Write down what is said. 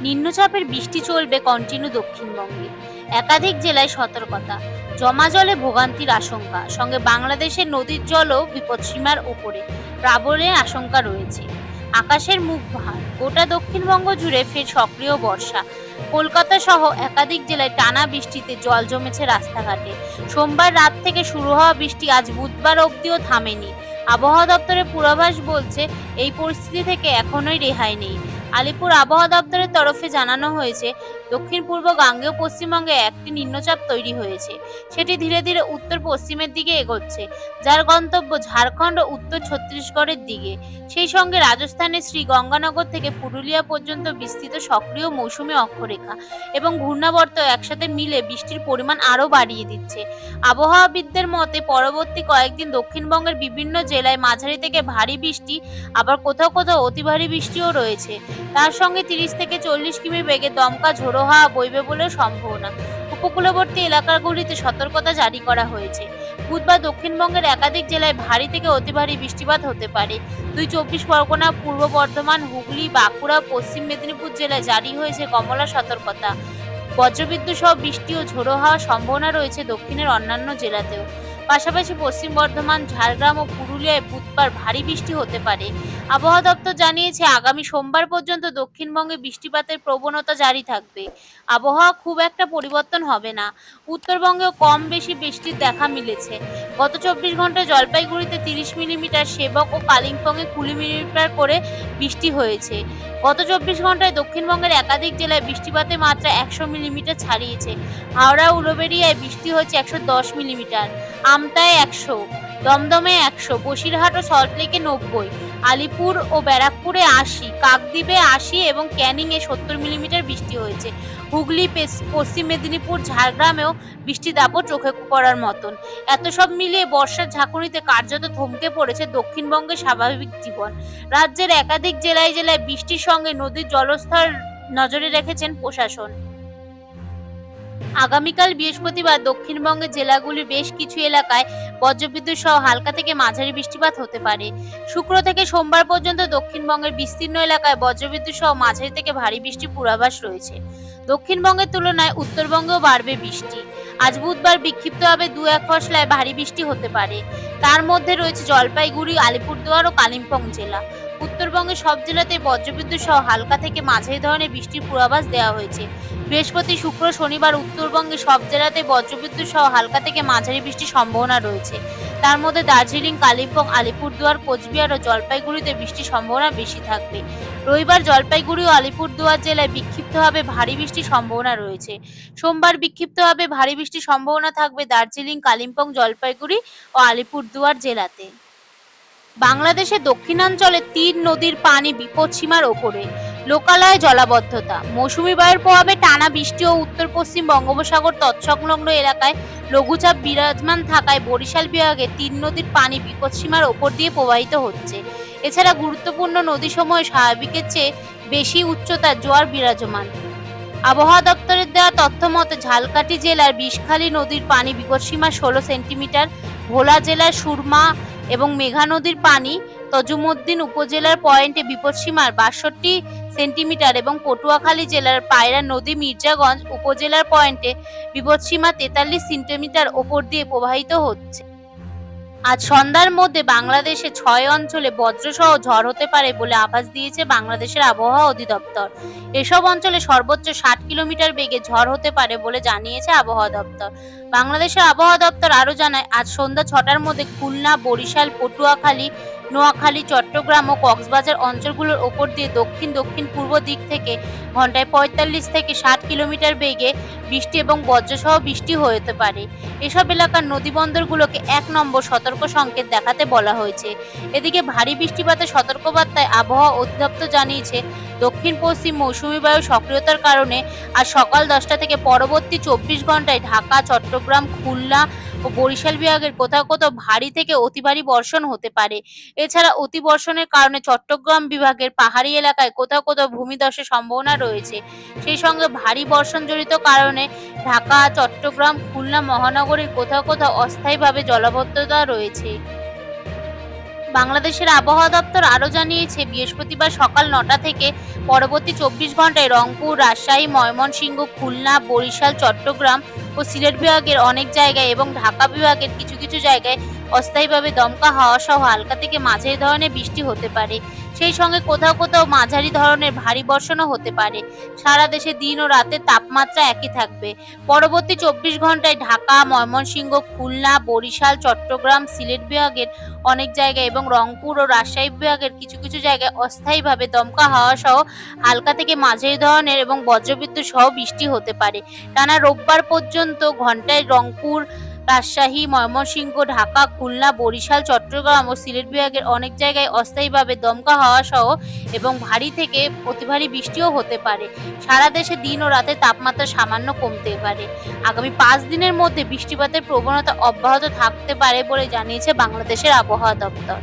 নিম্নচাপের বৃষ্টি চলবে কন্টিনিউ দক্ষিণবঙ্গে। একাধিক জেলায় সতর্কতা, জমা জলে ভোগান্তির আশঙ্কা, সঙ্গে বাংলাদেশের নদীর জলও বিপদসীমার ওপরে, প্লাবনের আশঙ্কা রয়েছে। আকাশের মুখ ভার, গোটা দক্ষিণবঙ্গ জুড়ে ফের সক্রিয় বর্ষা। কলকাতা সহ একাধিক জেলায় টানা বৃষ্টিতে জল জমেছে রাস্তাঘাটে। সোমবার রাত থেকে শুরু হওয়া বৃষ্টি আজ বুধবার অবধিও থামেনি। আবহাওয়া দপ্তরের পূর্বাভাস বলছে এই পরিস্থিতি থেকে এখনোই রেহাই নেই। আলিপুর আবহাওয়া দপ্তরের তরফে জানানো হয়েছে, দক্ষিণ পূর্ব গাঙ্গেয় পশ্চিমবঙ্গে একটি নিম্নচাপ তৈরি হয়েছে। সেটি ধীরে ধীরে উত্তর পশ্চিমের দিকে এগোচ্ছে, যার গন্তব্য ঝাড়খণ্ড ও উত্তর ছত্তিশগড়ের দিকে। সেই সঙ্গে রাজস্থানের শ্রীগঙ্গানগর থেকে পুরুলিয়া পর্যন্ত বিস্তৃত সক্রিয় মৌসুমী অক্ষরেখা এবং ঘূর্ণাবর্ত একসাথে মিলে বৃষ্টির পরিমাণ আরও বাড়িয়ে দিচ্ছে। আবহাওয়াবিদদের মতে পরবর্তী কয়েকদিন দক্ষিণবঙ্গের বিভিন্ন জেলায় মাঝারি থেকে ভারী বৃষ্টি, আবার কোথাও কোথাও অতি ভারী বৃষ্টিও রয়েছে। তার সঙ্গে 30 থেকে 40 কিমি বেগে দমকা ঝোড়ো হাওয়া বইবে বলেও সম্ভাবনা। উপকূলবর্তী এলাকাগুলিতে সতর্কতা জারি করা হয়েছে। বুধবার দক্ষিণবঙ্গের একাধিক জেলায় ভারী থেকে অতি ভারী বৃষ্টিপাত হতে পারে। 24 পরগনা, পূর্ব বর্ধমান, হুগলি, বাঁকুড়া, পশ্চিম মেদিনীপুর জেলায় জারি হয়েছে কমলা সতর্কতা। বজ্রবিদ্যুৎ সহ বৃষ্টি ও ঝোড়ো হাওয়ার সম্ভাবনা রয়েছে দক্ষিণের অন্যান্য জেলাতেও। পাশাপাশি পশ্চিম বর্ধমান, ঝাড়গ্রাম ও পুরুলিয়ায় বুধবার ভারী বৃষ্টি হতে পারে। আবহাওয়া দপ্তর জানিয়েছে, আগামী সোমবার পর্যন্ত দক্ষিণবঙ্গে বৃষ্টিপাতের প্রবণতা জারি থাকবে। আবহাওয়া খুব একটা পরিবর্তন হবে না। উত্তরবঙ্গেও কম বেশি বৃষ্টির দেখা মিলেছে। গত 24 ঘন্টায় জলপাইগুড়িতে 30 মিলিমিটার, সেবক ও কালিম্পংয়ে 20 মিলিমিটার করে বৃষ্টি হয়েছে। গত 24 ঘন্টায় দক্ষিণবঙ্গের একাধিক জেলায় বৃষ্টিপাতের মাত্রা 100 মিলিমিটার ছাড়িয়েছে। হাওড়া, উলুবেড়িয়ায় বৃষ্টি হয়েছে 110 মিলিমিটার, আমতায় 100, দমদমে 100, বসিরহাট ও সল্টলেকে 90, আলিপুর ও ব্যারাকপুরে 80, কাকদ্বীপে 80 এবং ক্যানিংয়ে 70 মিলিমিটার বৃষ্টি হয়েছে। হুগলি, পশ্চিম মেদিনীপুর, ঝাড়গ্রামেও বৃষ্টি দাপট চোখে পড়ার মতন। এত সব মিলিয়ে বর্ষার ঝাঁকুনিতে কার্যত থমকে পড়েছে দক্ষিণবঙ্গের স্বাভাবিক জীবন। রাজ্যের একাধিক জেলায় জেলায় বৃষ্টির সঙ্গে নদীর জলস্তর নজরে রেখেছেন প্রশাসন। আগামীকাল বৃহস্পতিবার দক্ষিণবঙ্গের জেলাগুলির বেশ কিছু এলাকায় বজ্রবিদ্যুৎ সহ হালকা থেকে মাঝারি বৃষ্টিপাত হতে পারে। শুক্র থেকে সোমবার পর্যন্ত দক্ষিণবঙ্গের বিস্তীর্ণ এলাকায় বজ্রবিদ্যুৎ সহ মাঝারি থেকে ভারী বৃষ্টির পূর্বাভাস রয়েছে। দক্ষিণবঙ্গের তুলনায় উত্তরবঙ্গেও বাড়বে বৃষ্টি। আজ বুধবার বিক্ষিপ্তভাবে 2-1 পশলায় ভারী বৃষ্টি হতে পারে। তার মধ্যে রয়েছে জলপাইগুড়ি, আলিপুরদুয়ার ও কালিম্পং জেলা। উত্তরবঙ্গের সব জেলাতেই বজ্রবিদ্যুৎ সহ হালকা থেকে মাঝারি ধরনের বৃষ্টির পূর্বাভাস দেওয়া হয়েছে। বৃহস্পতি, শুক্র, শনিবার উত্তরবঙ্গে সব জেলাতেই বজ্রবিদ্যুৎ সহ হালকা থেকে মাঝারি বৃষ্টির সম্ভাবনা রয়েছে। তার মধ্যে দার্জিলিং, কালিম্পং, আলিপুরদুয়ার, কোচবিহার ও জলপাইগুড়িতে বৃষ্টির সম্ভাবনা বেশি থাকবে। রবিবার জলপাইগুড়ি ও আলিপুরদুয়ার জেলায় বিক্ষিপ্তভাবে ভারী বৃষ্টির সম্ভাবনা রয়েছে। সোমবার বিক্ষিপ্তভাবে ভারী বৃষ্টির সম্ভাবনা থাকবে দার্জিলিং, কালিম্পং, জলপাইগুড়ি ও আলিপুরদুয়ার জেলাতে। বাংলাদেশের দক্ষিণাঞ্চলে 3 নদীর পানি বিপদসীমার ওপরে, লোকালয়ে জলাবদ্ধতা। মৌসুমী বায়ুর প্রভাবে টানা বৃষ্টি ও উত্তর পশ্চিম বঙ্গোপসাগর তৎসংলগ্ন এলাকায় লঘুচাপ বিরাজমান থাকায় বরিশাল বিভাগে 3 নদীর পানি বিপদসীমার ওপর দিয়ে প্রবাহিত হচ্ছে। এছাড়া গুরুত্বপূর্ণ নদীসমূহে স্বাভাবিকের চেয়ে বেশি উচ্চতার জোয়ার বিরাজমান। আবহাওয়া দপ্তরের দেওয়া তথ্য মতে ঝালকাঠি জেলার বিষখালী নদীর পানি বিপদসীমা 16 সেন্টিমিটার, ভোলা জেলার সুরমা এবং মেঘা নদীর পানি তজুমউদ্দিন উপজেলার পয়েন্টে বিপদসীমার 62 সেন্টিমিটার এবং পটুয়াখালী জেলার পায়রা নদী মির্জাগঞ্জ উপজেলার পয়েন্টে বিপদসীমা 43 সেন্টিমিটার ওপর দিয়ে প্রবাহিত হচ্ছে। আজ সন্ধ্যার মধ্যে বাংলাদেশে 6 অঞ্চলে বজ্রসহ ঝড় হতে পারে বলে আভাস দিয়েছে বাংলাদেশের আবহাওয়া অধিদপ্তর। এসব অঞ্চলে সর্বোচ্চ 60 কিলোমিটার বেগে ঝড় হতে পারে বলে জানিয়েছে আবহাওয়া দপ্তর। বাংলাদেশের আবহাওয়া দপ্তর আরও জানায়, আজ সন্ধ্যা 6টার মধ্যে খুলনা, বরিশাল, পটুয়াখালী, নোয়াখালী, চট্টগ্রাম ও কক্সবাজার অঞ্চলগুলোর ওপর দিয়ে দক্ষিণ দক্ষিণ পূর্ব দিক থেকে ঘন্টায় 45 থেকে 60 কিলোমিটার বেগে বৃষ্টি এবং বজ্রসহ বৃষ্টি হতে পারে। এসব এলাকার নদীবন্দরগুলোকে 1 নম্বর সতর্ক সংকেত দেখাতে বলা হয়েছে। এদিকে ভারী বৃষ্টিপাতের সতর্কবার্তায় আবহাওয়া অধিদপ্তর জানিয়েছে, দক্ষিণ পশ্চিম মৌসুমী বায়ু সক্রিয়তার কারণে আজ সকাল 10টা থেকে পরবর্তী 24 ঘন্টায় ঢাকা, চট্টগ্রাম, খুলনা ও বরিশাল বিভাগের কোথাও কোথাও ভারী থেকে অতি ভারী বর্ষণ হতে পারে। এছাড়া অতি বর্ষণের কারণে চট্টগ্রাম বিভাগের পাহাড়ি এলাকায় কোথাও কোথাও ভূমিধসের সম্ভাবনা রয়েছে। সেই সঙ্গে ভারী বর্ষণজনিত কারণে ঢাকা, চট্টগ্রাম, খুলনা মহানগরীর কোথাও কোথাও অস্থায়ীভাবে জলাবদ্ধতা রয়েছে। বাংলাদেশের আবহাওয়া দপ্তর আরও জানিয়েছে, বৃহস্পতিবার সকাল ৯টা থেকে পরবর্তী ২৪ ঘন্টায় রংপুর, রাজশাহী, ময়মনসিংহ, খুলনা, বরিশাল, চট্টগ্রাম ও সিলেট বিভাগের অনেক জায়গায় এবং ঢাকা বিভাগের কিছু কিছু জায়গায় অস্থায়ীভাবে দমকা হাওয়া সহ হালকা থেকে মাঝারি ধরনের বৃষ্টি হতে পারে। সেই সঙ্গে কোথাও কোথাও মাঝারি ধরনের ভারী বর্ষণও হতে পারে। সারা দেশে দিন ও রাতের তাপমাত্রা একই থাকবে। পরবর্তী ২৪ ঘন্টায় ঢাকা, ময়মনসিংহ, খুলনা, বরিশাল, চট্টগ্রাম, সিলেট বিভাগের অনেক জায়গায় এবং রংপুর ও রাজশাহী বিভাগের কিছু কিছু জায়গায় অস্থায়ীভাবে দমকা হাওয়া সহ হালকা থেকে মাঝারি ধরনের এবং বজ্রবিদ্যুৎ সহ বৃষ্টি হতে পারে। টানা রোববার পর্যন্ত ঘন্টায় রংপুর, রাজশাহী, ময়মনসিংহ, ঢাকা, খুলনা, বরিশাল, চট্টগ্রাম ও সিলেট বিভাগের অনেক জায়গায় অস্থায়ীভাবে দমকা হাওয়া সহ এবং ভারী থেকে অতি ভারী বৃষ্টিও হতে পারে। সারা দেশে দিন ও রাতের তাপমাত্রা সামান্য কমতে পারে। আগামী ৫ দিনের মধ্যে বৃষ্টিপাতের প্রবণতা অব্যাহত থাকতে পারে বলে জানিয়েছে বাংলাদেশের আবহাওয়া দপ্তর।